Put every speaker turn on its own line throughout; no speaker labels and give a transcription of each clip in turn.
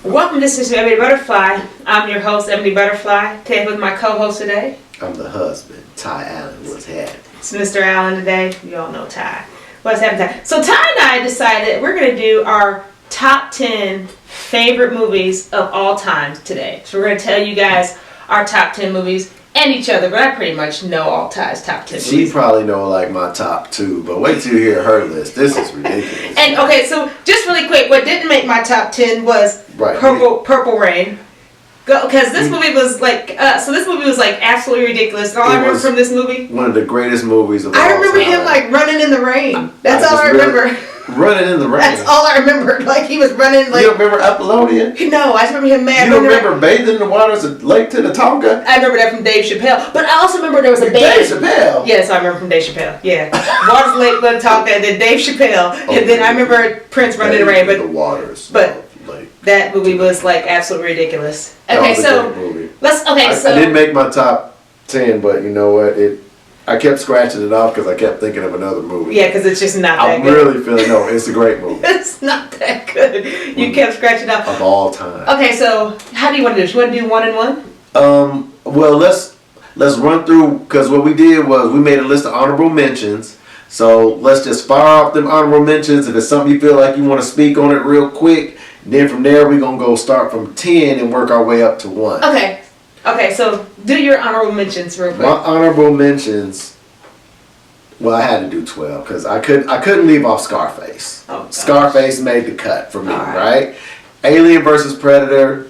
Welcome, this is Ebony Butterfly. I'm your host, Ebony Butterfly. Today with my co-host today.
I'm the husband, Ty Allen. What's happening?
It's Mr. Allen today. You all know Ty. What's happening, Ty? So Ty and I decided we're going to do our top 10 favorite movies of all time today. So we're going to tell you guys our top 10 movies and each other, but I pretty much know all Ty's top 10 movies.
She probably know like my top 2, but wait till you hear her list. This is ridiculous.
And okay, so just really quick, what didn't make my top 10 was Purple Rain. Because this movie was like, this movie was like absolutely ridiculous. And all I remember from this movie,
one of the greatest movies of all time.
I remember him like running in the rain. That's all I remember.
Running in the rain.
That's all I remember. Like he was running. Like
you don't remember Apollonia?
No, I just remember him mad.
You don't remember bathing in the waters of Lake Tittatonga?
I remember that from Dave Chappelle. But I also remember there was a band.
Dave Chappelle.
Yes, I remember from Dave Chappelle. Yeah, Waters of Lake Tittatonga, and then Dave Chappelle, and then I remember Prince running in the rain. But
the waters.
But that movie was like absolutely ridiculous. Okay, so let's. Okay, so
I didn't make my top 10, but you know what? I kept scratching it off because I kept thinking of another movie.
Yeah, because it's just not that good.
I'm really feeling it's a great movie.
It's not that good. You kept scratching off.
Of all time.
Okay, so how do you want to do this? You want to do one and one?
Well, let's run through, because what we did was we made a list of honorable mentions. So let's just fire off them honorable mentions. If it's something you feel like you want to speak on it real quick, then from there we're going to go start from 10 and work our way up to 1.
Okay, so do your honorable mentions real quick.
My honorable mentions, well, I had to do 12 because I couldn't leave off Scarface.
Oh,
Scarface made the cut for me, right? Alien versus Predator,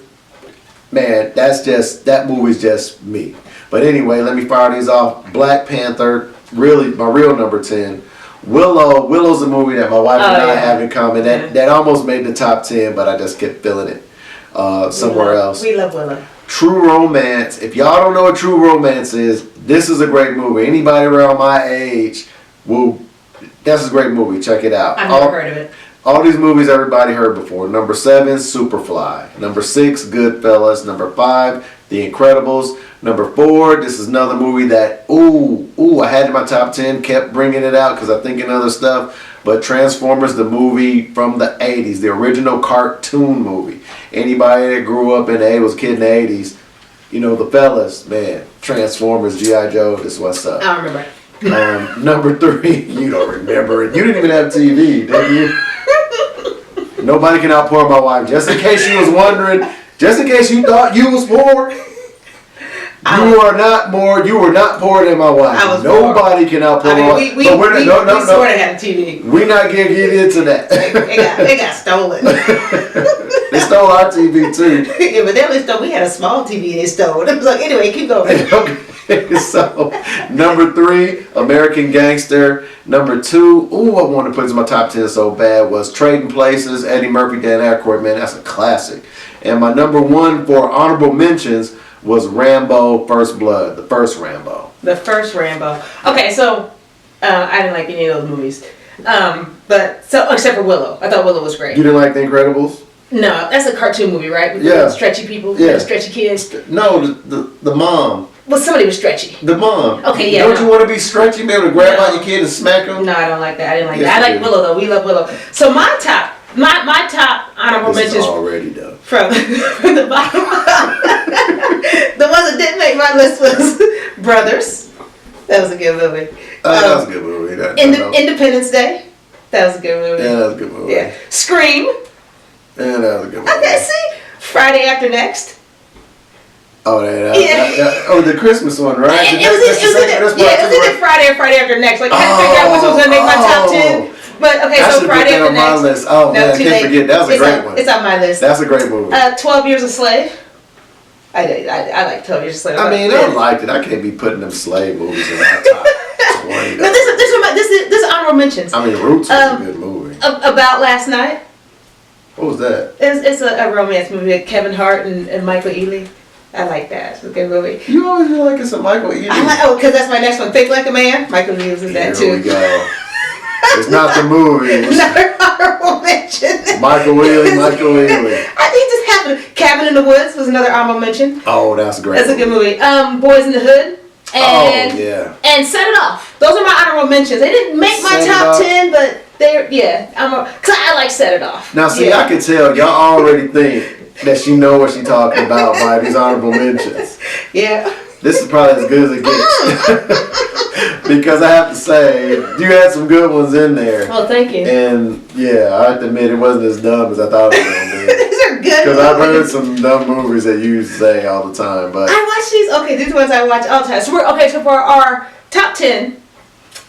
man, that movie's just me. But anyway, let me fire these off. Black Panther, really my real number 10. Willow's a movie that my wife and I have in common. That almost made the top 10, but I just kept feeling it somewhere else.
We love Willow.
True Romance. If y'all don't know what True Romance is, this is a great movie. Anybody around my age that's a great movie. Check it out.
I've never heard of it.
All these movies everybody heard before. Number 7, Superfly. Number 6, Goodfellas. Number 5, The Incredibles. Number 4, this is another movie that, I had in my top 10, kept bringing it out because I'm thinking other stuff. But Transformers, the movie from the 80s, the original cartoon movie. Anybody that grew up was a kid in the 80s, you know, the fellas, man, Transformers, G.I. Joe, this is what's up.
I don't remember.
Number 3, you don't remember it. You didn't even have TV, did you? Nobody can outpour my wife. Just in case you was wondering, just in case you thought you was poor, you were not poorer than my wife. Nobody can outpour my wife.
We sort of had a TV.
We're not going to get into that.
They got stolen.
They stole our TV too.
Yeah, but we had a small TV they stole. It was like, anyway, keep going.
Okay, so number 3, American Gangster. Number 2, I want to put this in my top 10 so bad, was Trading Places, Eddie Murphy, Dan Aykroyd. Man, that's a classic. And my number 1 for honorable mentions was Rambo: First Blood, the first Rambo.
The first Rambo. Okay, so I didn't like any of those movies, except for Willow. I thought Willow was great.
You didn't like The Incredibles?
No, that's a cartoon movie, right? With the stretchy people, stretchy kids.
No, the mom.
Well, somebody was stretchy.
The mom.
Okay, yeah.
Don't you want to be stretchy, be able to grab out your kid and smack them?
No, I don't like that. I didn't like that. I like Willow though. We love Willow. So my top honorable mentions
already done.
From the bottom. The ones that didn't make my list was Brothers. That was a good movie.
That was a good movie.
Independence Day. That was a good movie.
Yeah, that was a good movie.
Yeah. Scream.
Yeah, that was a good movie.
Okay, see? Friday After Next.
Oh, the Christmas one, right?
It was either Friday or Friday After Next. Like, I had to figure out which was going to make my top 10. But, okay, so Friday After Next.
List. Oh, man, I can't forget. That was a great one.
It's on my list.
That's a great movie.
12 Years a Slave. I like 12 Years a Slave.
I mean, I liked it. I can't be putting them slave movies in my top 20.
No, this is honorable mentions.
I mean, Roots was a good movie.
About Last Night.
What was that?
It's a romance movie with Kevin Hart and Michael Ealy. I like that. It's a good movie.
You always feel like it's a Michael Ealy.
Because that's my next one. Think Like a Man. Michael Ealy was in that too.
Here we go. It's not the movie.
Another honorable mention.
Michael Ealy.
I think this happened. Cabin in the Woods was another honorable mention.
Oh, that's great.
That's a good movie. Boys in the Hood. And Set It Off. Those are my honorable mentions. They didn't make my top 10, but they're, because I like Set It Off.
Now, see, I can tell y'all already think that she know what she talking about by these honorable mentions.
Yeah.
This is probably as good as it gets. Because I have to say, you had some good ones in there.
Oh, thank you.
And yeah, I have to admit it wasn't as dumb as I thought it was going to be.
These are good
Because I've heard some dumb movies that you used to say all the time. But
I watch these. Okay, these are the ones I watch all the time. So for our top 10,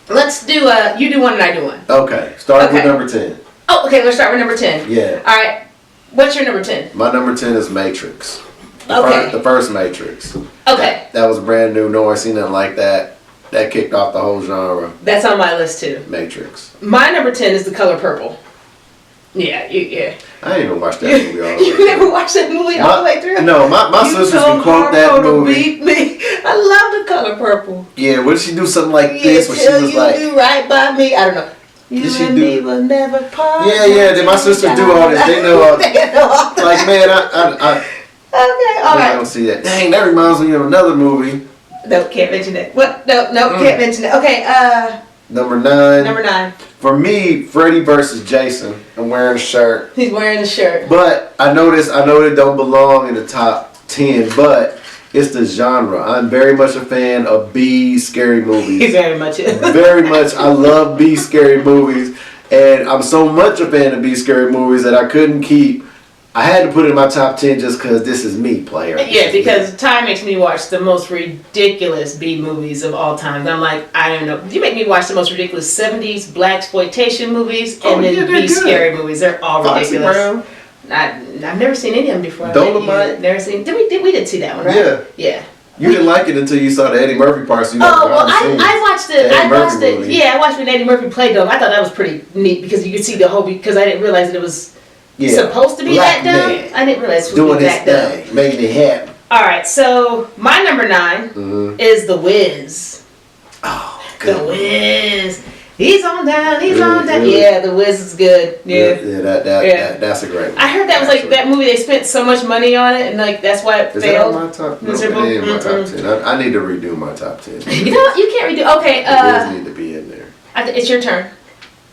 let's do you do one and I do one.
okay, start with number 10.
Oh, okay, let's start with number 10.
Yeah.
All right. What's your number 10?
My number 10 is Matrix.
Okay.
The first Matrix.
Okay.
That was brand new. No one seen nothing like that. That kicked off the whole genre.
That's on my list too.
Matrix.
My number 10 is The Color Purple. Yeah, yeah.
I didn't even watch that movie all the way
You
through.
never watched that movie all the way through?
No, my sisters can quote that movie.
Beat me. I love The Color Purple.
Yeah, what did she do something like this where she was
you
like,
do right by me. I don't know. You
Did she
and
do-
me will never part.
yeah, did my sisters do all this? They know all
They know all that.
like, man, I
Okay, all
don't
right.
see that. Dang, that reminds me of another movie.
No, can't mention it. What? No, can't mention it. Okay,
Number 9.
number 9.
For me, Freddy versus Jason. I'm wearing a shirt.
He's wearing the shirt.
But I know it don't belong in the top 10, but it's the genre. I'm very much a fan of B scary
He
movies.
very much is.
Very much. I love B scary movies. And I'm so much a fan of B scary movies that I couldn't keep. I had to put it in my top 10 just because this is me, player.
Yeah, because Ty makes me watch the most ridiculous B movies of all time. I'm like, I don't know. You make me watch the most ridiculous 70s blaxploitation movies and then
they're
B
good.
scary movies. They're all
Foxy
ridiculous.
Brown.
I've never seen any of them before.
Dolomite.
Never seen. We did see that one, right?
Yeah.
Yeah.
You didn't like it until you saw the Eddie Murphy part. So you
Oh
never
well,
got to see
I watched
Eddie
it. I
Murphy
watched it.
movie.
Yeah, I watched when Eddie Murphy played Dome. I thought that was pretty neat because you could see the whole. Because I didn't realize that it was supposed to be
Black
that dumb.
man
I didn't realize it was
doing his
that dumb.
thing, making it happen.
All right, so my number 9 is The Wiz.
Oh,
The
good.
Wiz. He's on down. He's
Really,
on down.
really?
Yeah, The Wiz is good. Yeah.
That's a great one.
I heard that was like
Actually.
that movie. They spent so much money on it, and like that's why it
Is
failed.
that on my top? No, it
Miserable?
ain't in my top 10. I need to redo my top 10.
You know, you can't redo. Okay,
It need to be in there.
it's your turn.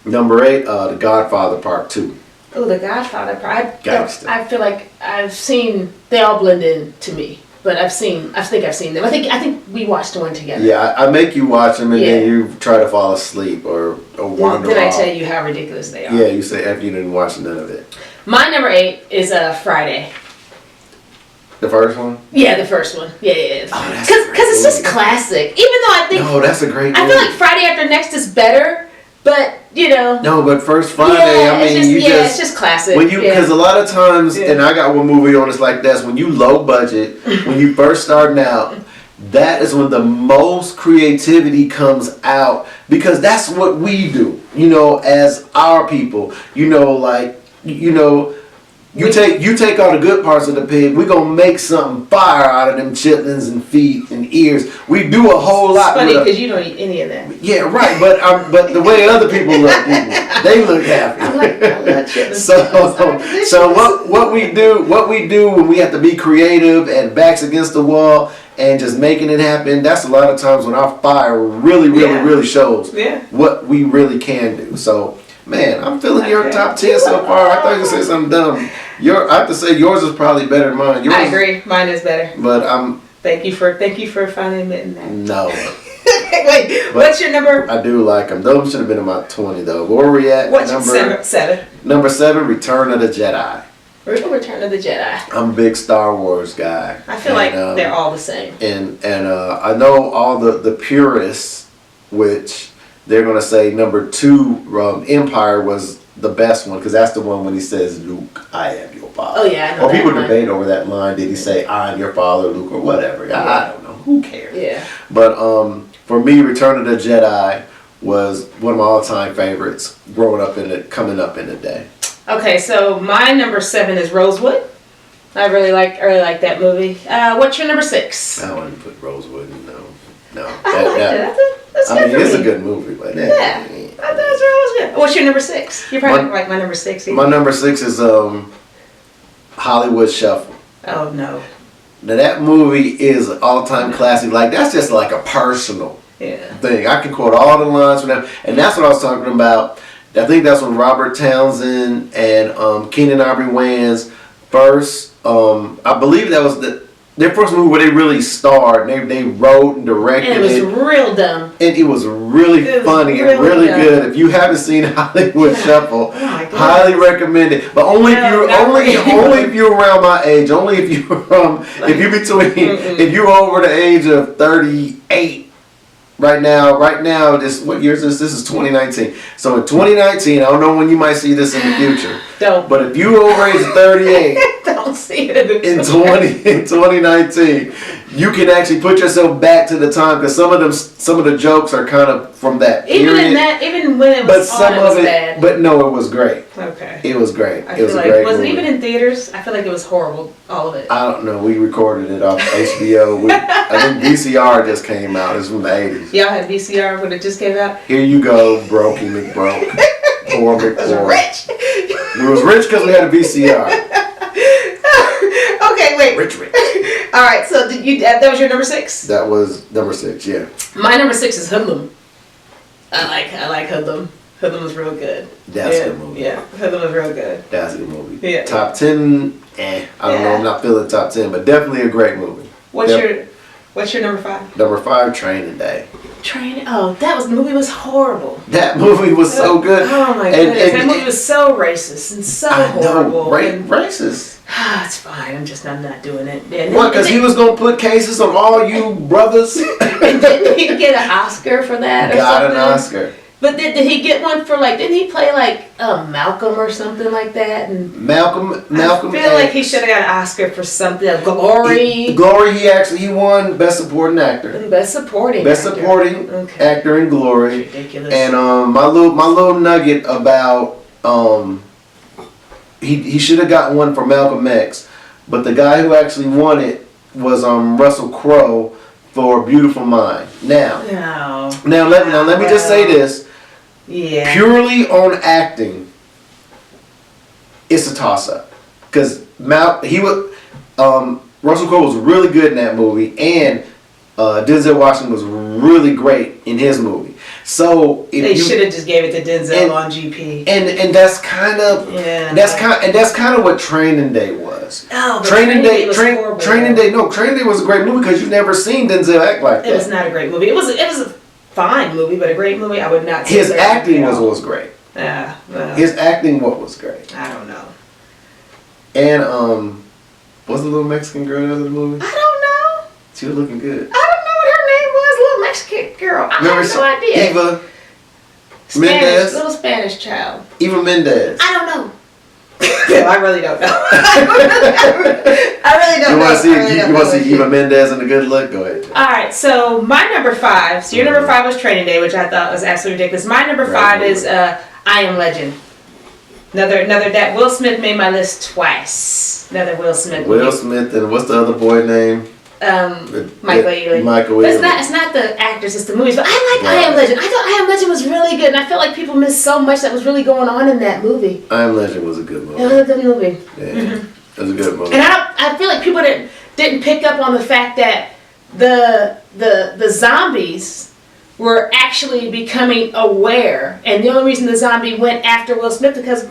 Number 8, The Godfather Part 2.
Oh, The Godfather.
Gangster.
I feel like I've seen. They all blend in to me, but I think I've seen them. I think we watched one together.
Yeah, I make you watch them and
Yeah.
then you try to fall asleep or wander
Did I
off.
tell you how ridiculous they are?
Yeah, you say after you didn't watch none of it.
My number 8 is Friday.
The first one?
Yeah, the first one. Yeah.
Oh, that's
Because
a great
it's just
movie.
classic. Even though I think
No, that's a great
I
movie.
feel like Friday After Next is better, but you know.
No, but First Friday,
yeah,
I mean,
it's just classic.
when you because a lot of times,
Yeah.
and I got one movie on it's like this. When you low budget, when you first starting out, that is when the most creativity comes out because that's what we do. You know, as our people. You know, like you take all the good parts of the pig. We gonna make something fire out of them chitlins and feet and ears. We do a whole lot.
It's funny
with
because you don't eat any of that.
yeah, right. But the way other people look, they look happy.
I love chitlins.
So what we do when we have to be creative and backs against the wall and just making it happen, that's a lot of times when our fire really shows what we really can do. So man, I'm feeling your top 10 so far. I thought you were gonna say something dumb. I have to say yours is probably better than mine. Yours,
I agree. Mine is better.
But
Thank you for finally admitting that.
no.
Wait, what's your number?
I do like them. Those should have been about 20 though. Where are we at?
What's seven?
Number 7, Return of the Jedi.
Return of the Jedi.
I'm a big Star Wars guy.
I feel like they're all the same.
And I know all the purists, which they're gonna say number 2, Empire was the best one because that's the one when he says, "Luke, I am your father."
Oh yeah, I know
Or
that
people
line.
debate over that line. Did he say, "I'm your father, Luke," or whatever? I don't know. Who cares?
Yeah.
But for me, Return of the Jedi was one of my all-time favorites. Coming up in the day.
Okay, so my number 7 is Rosewood. I really like that movie. What's your number 6?
I wouldn't put Rosewood in. No.
I liked it. That's
I
good
mean,
for
it's
me.
a good movie, but
Yeah, I thought it was good. What's your number 6? You're probably like my number 6.
My number 6 is Hollywood Shuffle.
Oh no.
Now that movie is an all-time classic. Like that's just like a personal thing. I can quote all the lines from that, and that's what I was talking about. I think that's when Robert Townsend and Keenan Ivory Wayans first I believe that was their first movie where they really starred. They wrote and directed
And it was real dumb.
And it was really funny and really good. If you haven't seen Hollywood Shuffle, highly recommend it. But only if you're around my age. Only if you're if you're over the age of 38. Right now, what year is this? This is 2019. So in 2019, I don't know when you might see this in the future.
Don't.
But if you're over age 38,
don't see it
in 2019, you can actually put yourself back to the time because some of the jokes are kind of from that period.
Even when it was bad.
But no, it was great.
Okay.
It was great.
I feel like it wasn't even in theaters. I feel like it was horrible. All of it.
I don't know. We recorded it off HBO. I think VCR just came out. It's from the 80s.
Y'all had VCR when it just came out?
Here you go, Brokey McBroke. Poor McPoor.
Rich.
We was rich because we had a VCR.
Okay, wait.
Rich.
All right, so that was your number 6?
That was number 6, yeah.
My number 6 is Hoodlum. I like Hoodlum. Hoodlum was real good.
That's a good movie.
Yeah, Hoodlum was real good.
That's a good movie.
Yeah.
Top 10, I don't know. I'm not feeling top 10, but definitely a great movie.
What's your number 5?
Number 5, Training Day.
The movie was horrible.
That movie was so good.
Oh my goodness, that movie was so racist and so horrible.
Racist.
It's fine. I'm not doing it.
What? Because he was gonna put cases on all you brothers.
Didn't he get an Oscar for that?
Got an Oscar.
But did he get one for didn't he play Malcolm or something like that? And
Malcolm.
I feel like he should have got an Oscar for something. Glory.
He won Best Supporting Actor.
Best Supporting
Actor in Glory.
That's ridiculous.
And my little nugget about he should have got one for Malcolm X, but the guy who actually won it was Russell Crowe for Beautiful Mind. Now let me just say this.
Yeah.
Purely on acting, it's a toss-up. Because Russell Crowe was really good in that movie, and Denzel Washington was really great in his movie. So
they should have just gave it to Denzel on GP.
And that's kind of that's kind of what Training Day was.
Oh, but
Training Day
was horrible.
Training Day was a great movie because you've never seen Denzel act like that.
It was not a great movie. It was a fine movie, but a great movie I would not say.
His acting was great.
Yeah.
His acting was great.
I don't know.
And what's the little Mexican girl out of the movie?
I don't know.
She was looking good.
I don't know what her name was. Little Mexican girl. I have no idea.
Eva Mendez.
Little Spanish child.
Eva Mendez.
I don't know. I really don't know. I really don't know.
You want to see Eva Mendez in a good look? Go ahead.
All right, so my number 5. So your number 5 was Training Day, which I thought was absolutely ridiculous. My number 5 is I Am Legend. Another that Will Smith made my list twice. Another Will Smith.
Will Smith and what's the other boy name?
Michael Ealy.
Michael
But
Ealy.
it's not the actors, it's the movies. But I like I Am Legend. I thought I Am Legend was really good, and I felt like people missed so much that was really going on in that movie.
I Am Legend was a good movie.
It was a good movie.
Yeah, it was a good movie.
And I feel like people didn't pick up on the fact that the zombies were actually becoming aware, and the only reason the zombie went after Will Smith because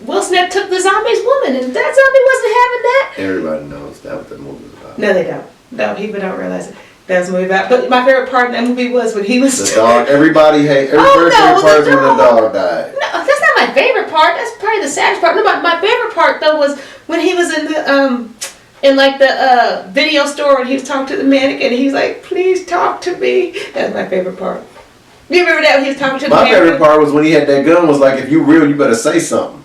Will Smith took the zombie's woman, and that zombie wasn't having that.
Everybody knows that what the movie was about.
No, they don't. No, people don't realize it. That was a movie about. But my favorite part of that movie was when he was
the dog. Everybody's favorite part is when the dog died.
No, that's not my favorite part. That's probably the saddest part. No, my favorite part though was when he was in the video store and he was talking to the mannequin and he's like, "Please talk to me." That's my favorite part. You remember that when he was talking to the mannequin?
My favorite part was when he had that gun. Was like, if you real, you better say something.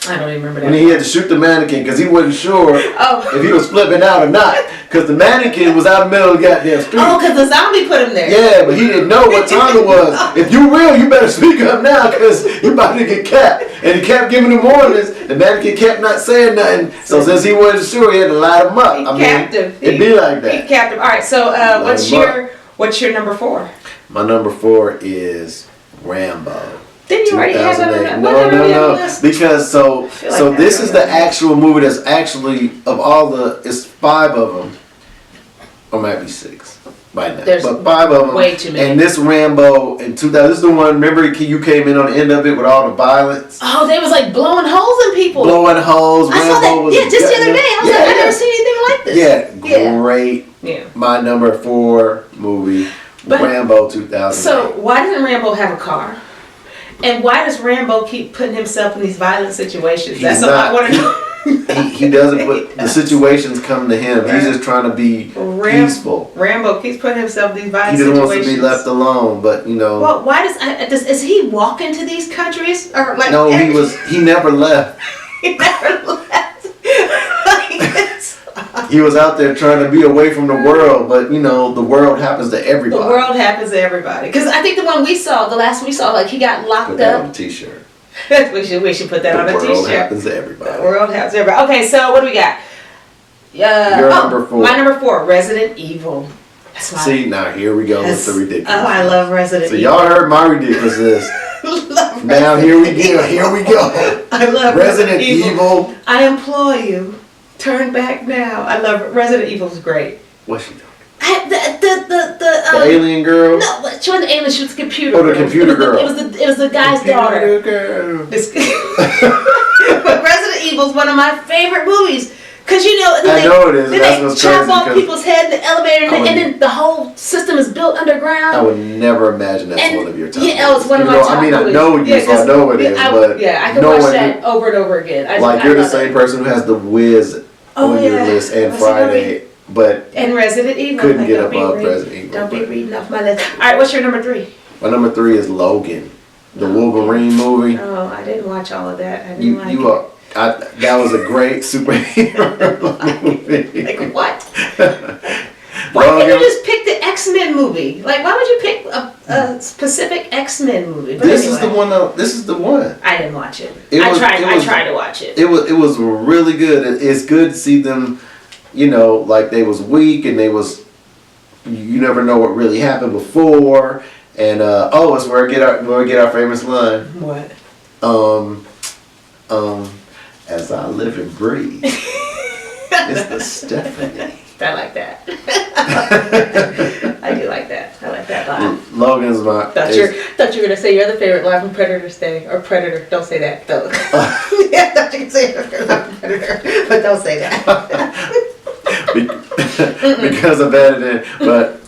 I don't even remember that.
When he had to shoot the mannequin because he wasn't sure if he was flipping out or not. Because the mannequin was out in the middle of the goddamn street.
Oh, because the zombie put him there.
Yeah, but he didn't know what time it was. If you real, you better speak up now because you about to get capped. And he kept giving him warnings. The mannequin kept not saying nothing. So since he wasn't sure, he had to light him up.
Capped him.
It'd be like that.
He capped him. All right, so what's your number 4?
My number 4 is Rambo.
Didn't you already have that?
No. Because this is the actual movie that's actually of all the. It's 5 of them, or might be 6. Might not.
There's
but 5 of them.
way too many.
And this Rambo in 2000, this is the one, remember you came in on the end of it with all the violence?
Oh, they was like blowing holes in people.
Blowing holes.
I saw that, yeah, just the other day. I was like, I've never seen anything like this.
Yeah, great.
Yeah.
My number 4 movie, Rambo 2000.
So, why doesn't Rambo have a car? And why does Rambo keep putting himself in these violent situations? That's all I want to know.
He doesn't put the situations come to him. He's just trying to be peaceful.
Rambo keeps putting himself in these violent
situations. He just
situations.
wants to be left alone, but you know.
Well, why is he walk into these countries or like?
No, he never left.
He never left.
He was out there trying to be away from the world, but you know the world happens to everybody.
The world happens to everybody. Because I think the one we saw, the last one we saw, like he got locked
Put that
up.
on a t-shirt.
we should put that on a t-shirt.
The world happens to everybody.
The world happens to everybody. Okay, so what do we got?
Your number 4.
My number 4, Resident Evil. That's my.
See, now here we go with the ridiculous.
Oh, I love Resident Evil.
So y'all heard my ridiculousness. Now here we go. Here we go.
I love
Resident Evil.
I implore you, turn back now. I love Resident Evil's great.
What's she doing?
The
alien girl?
No, she wasn't the alien. She was the computer.
Oh, the computer girl.
It was the guy's daughter.
Girl.
But Resident Evil's one of my favorite movies. Cause you know,
I know it is.
Then
That's
they
what's
chop
crazy.
off people's head in the elevator, and then the whole system is built underground.
I would never imagine that's one of your top.
Yeah, it's one of my top
I mean,
movies.
I know you, so I know it is. But
yeah, I can watch that over and over again.
You're the same person who has The Wiz on your list and Friday, but
and Resident Evil
couldn't get above Resident Evil.
Don't be reading off my list. All right, what's your number 3?
My number 3 is Logan, the Wolverine movie.
Oh, I didn't watch all of that. I didn't like it.
That was a great superhero movie.
Like what? Why didn't you just pick the X-Men movie? Like, why would you pick a specific X-Men movie? But
this is the one. This is the one.
I didn't watch it. I tried to watch it.
It was really good. It's good to see them. You know, like they was weak and they was. You never know what really happened before, and it's where we get our famous line.
What?
As I live and breathe, it's the Stephanie.
I like that. I do like that. I like that line.
Logan's my.
Thought you were gonna say your other favorite line from Predator's Day or Predator. Don't say that though. Yeah, I thought you could say your favorite line from Predator, but don't say that.
Because I've added it, but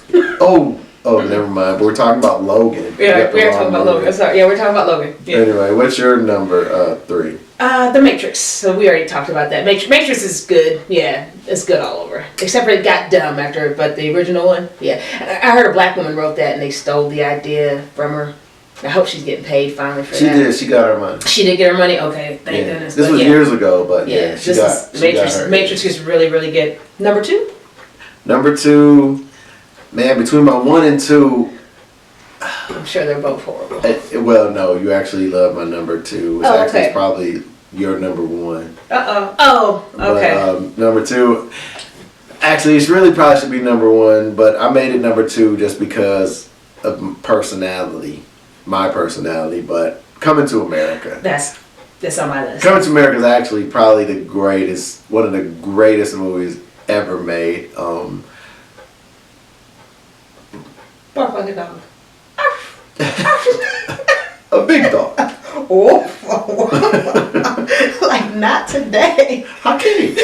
never mind. But we're talking about Logan.
Yeah, we are talking about Logan. Sorry, yeah, we're talking about Logan. Yeah.
Anyway, what's your number 3?
The Matrix. So we already talked about that. Matrix is good. Yeah, it's good all over. Except for it got dumb after, but the original one, yeah. I heard a black woman wrote that and they stole the idea from her. I hope she's getting paid finally for that.
She did. She got her money.
She did get her money? Okay, thank goodness.
This was years ago, but yeah, she got her.
Matrix is really, really good. Number 2?
Number 2, man, between my 1 and 2.
I'm sure they're both horrible.
Well, no, you actually love my number 2. It's probably your number 1.
Oh, okay.
But, number 2, actually, it really probably should be number 1, but I made it number 2 just because of my personality. But Coming to America.
That's on my list.
Coming to America is actually probably one of the greatest movies ever made.
Bark like a dog.
A big dog.
Oh, like not today.
How can you?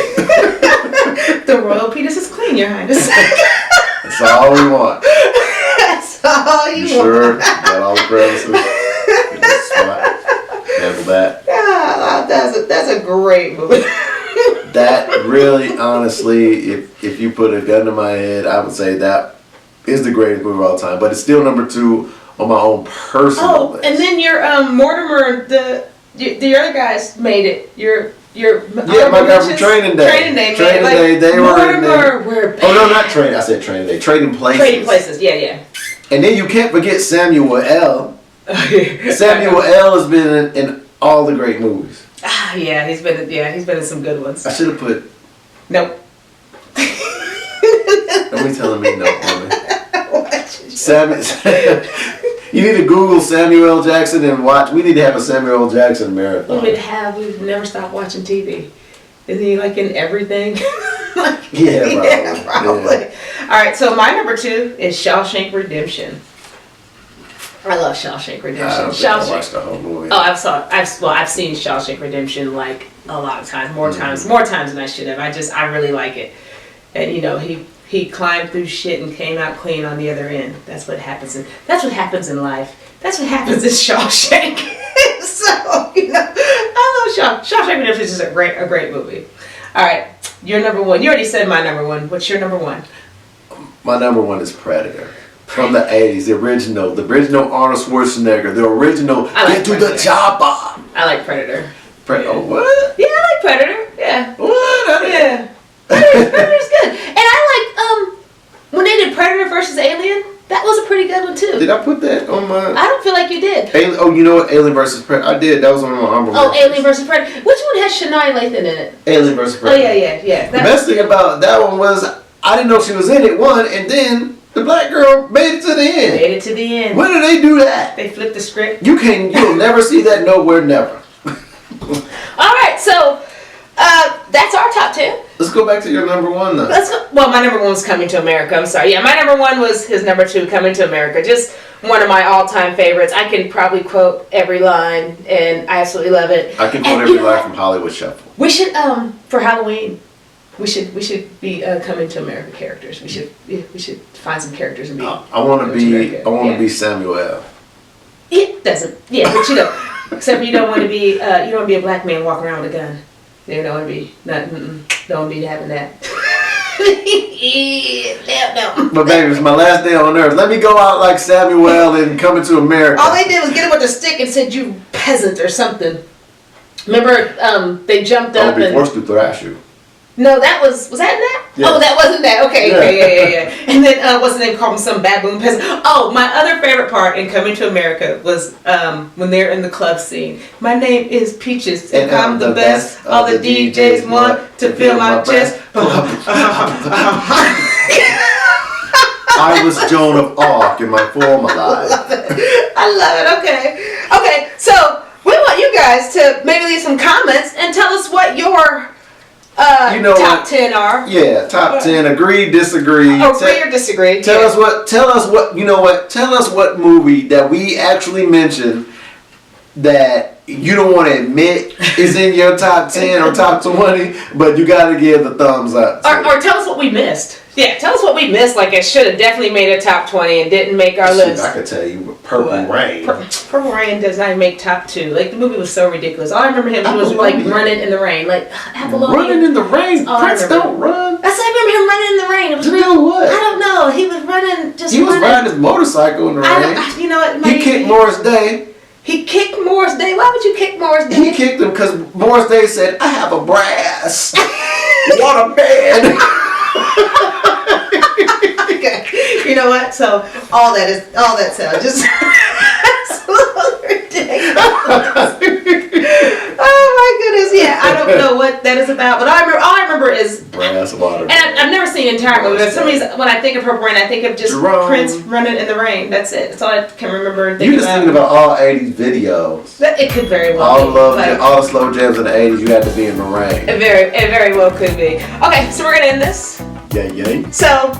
The royal penis is clean, Your Highness.
That's all we want.
That's all you want.
Sure, got all the crevices. Handle that.
Yeah, that's a great movie.
That really, honestly, if you put a gun to my head, I would say that is the greatest movie of all time. But it's still number 2 on my own personal list.
And then your Mortimer, the other guys made it. Your
my guy from Training Day.
Training Day.
They were in there.
Were
oh no, not Training. I said Training Day. Trading Places.
Trading Places. Yeah.
And then you can't forget Samuel L. Samuel L. has been in all the great movies.
Yeah, he's been in some good ones.
I should have put.
Nope.
Don't be telling me no, woman. You need to Google Samuel L. Jackson and watch. We need to have a Samuel L. Jackson marathon.
We've never stopped watching TV. Isn't he like in everything?
Yeah, probably.
Yeah. All right, so my number 2 is Shawshank Redemption. I love Shawshank Redemption.
I watched the whole movie.
Oh, I've seen Shawshank Redemption like a lot of times, more times than I should have. I really like it. And you know, he climbed through shit and came out clean on the other end. That's what happens in life. That's what happens in Shawshank. So, you know, I love Shawshank Redemption is just a great movie. All right, your number 1. You already said my number 1. What's your number 1?
My number 1 is Predator. From the 80s, the original Arnold Schwarzenegger, the original Get to the Chopper.
I like Predator.
Oh, what?
Yeah, I like Predator. Yeah.
What?
Yeah. Predator's good. And I like when they did Predator versus Alien, that was a pretty good one too.
Did I put that on my?
I don't feel like you did.
You know what? Alien versus Predator. I did. That was on my honorable mentions.
Alien versus Predator. Which one has Shania Lathan in it?
Alien versus Predator.
Oh yeah.
The best thing about that one was I didn't know she was in it. And then the black girl made it to the end. When did they do that?
They flipped the script.
You'll never see that nowhere, never.
All right, so that's our top 10.
Let's go back to your number 1 though.
Well, my number 1 was Coming to America. I'm sorry. Yeah, my number 1 was his number 2, Coming to America. Just one of my all-time favorites. I can probably quote every line, and I absolutely love it.
I can quote every line from Hollywood Shuffle.
We should for Halloween. We should be Coming to America characters. We should find some characters and be.
I want to be Samuel.
It doesn't. Yeah, but you know, except you don't want to be. You don't want to be a black man walking around with a gun. You don't want to be. Don't want to be having that. No.
But baby, it's my last day on earth. Let me go out like Samuel and Coming to America.
All they did was get him with a stick and said, "You peasant" or something. Remember, they jumped up
and forced to thrash you.
No, that was that in that? Yes. Oh, that wasn't that. Okay, yeah. And then what's the name? Called him some baboon peasant. Oh, my other favorite part in Coming to America was when they're in the club scene. My name is Peaches, and I'm the best. All the DJs want to fill my chest.
I was Joan of Arc in my former life.
I love it. Okay. So we want you guys to maybe leave some comments and tell us what your top 10 are.
Yeah, top 10. Agree, disagree.
Agree or disagree.
Tell us what movie that we actually mentioned that you don't want to admit is in your top 10 or top 20, but you got to give the thumbs up.
Or tell us what we missed. Yeah, tell us what we missed. Like it should have definitely made a top 20 and didn't make our list.
I could tell you, Purple Rain.
Purple Rain does not make top 2. Like the movie was so ridiculous. All I remember him was like running in the rain, like
running in the rain. Prince don't run.
That's I remember him running in the rain. It was real.
What?
I don't know. He was running.
He was riding his motorcycle in the rain.
You know what?
He kicked Morris Day.
He kicked Morris Day. Why would you kick Morris Day?
He kicked him because Morris Day said, "I have a brass." What a man.
Okay. You know what? So all that sounds just absolutely ridiculous. Oh my goodness! Yeah, I don't know what that is about, but all I remember is
brass water.
And I've never seen the entire movie. But some reason, when I think of Purple Rain, I think of just Prince running in the rain. That's it. That's all I can remember.
You just thinking about all '80s videos.
It could very well be.
All the slow jams in the '80s. You had to be in the rain.
It very well could be. Okay, so we're gonna end this.
Yay.
So,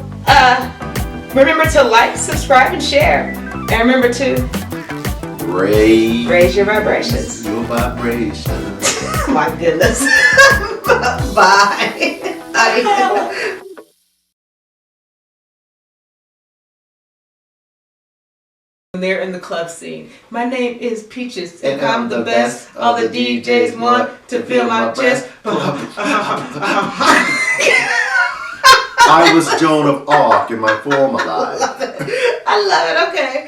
remember to like, subscribe, and share. And remember to raise your vibrations.
Your vibrations.
My goodness. Bye. They're in the club scene. My name is Peaches, and I'm the best. All the DJs want to fill my chest.
I was Joan of Arc in my former life.
I love it. Okay.